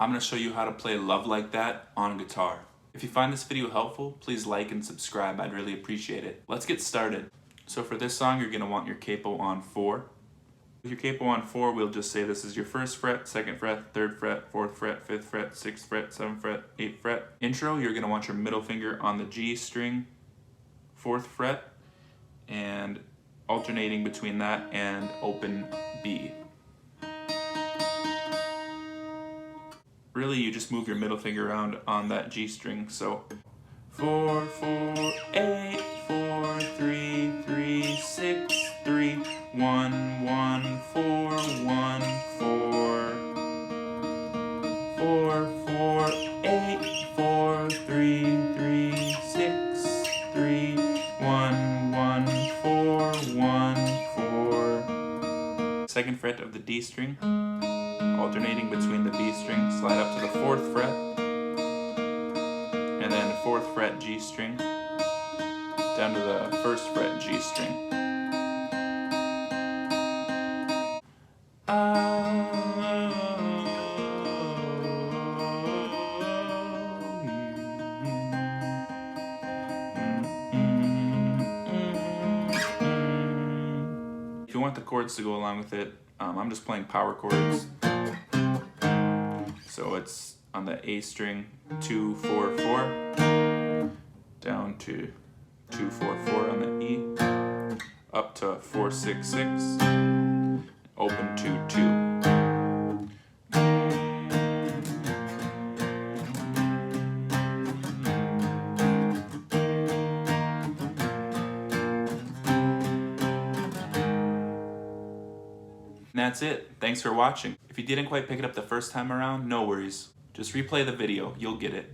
I'm going to show you how to play Love Like That on guitar. If you find this video helpful, please like and subscribe. I'd really appreciate it. Let's get started. So for this song, you're going to want your capo on 4. With your capo on 4, we'll just say this is your 1st fret, 2nd fret, 3rd fret, 4th fret, 5th fret, 6th fret, 7th fret, 8th fret. Intro, you're going to want your middle finger on the G string, 4th fret, and alternating between that and open B. Really, you just move your middle finger around on that G string. So 4, 4, 8, 4, 3, 3, 6, 3, 1, 1, 4, 1, 4. 4, 4, 8, 4, 3, 3, 6, 3, 1, 1, 4, 1, 4. 2nd fret of the D string, alternating between the B string, slide up to the 4th fret, and then 4th fret G string, down to the 1st fret G string. If you want the chords to go along with it, I'm just playing power chords. So it's on the A string, 2, 4, 4, down to 2, 4, 4 on the E, up to 4, 6, 6, open to 2. And that's it. Thanks for watching. If you didn't quite pick it up the first time around, no worries. Just replay the video, you'll get it.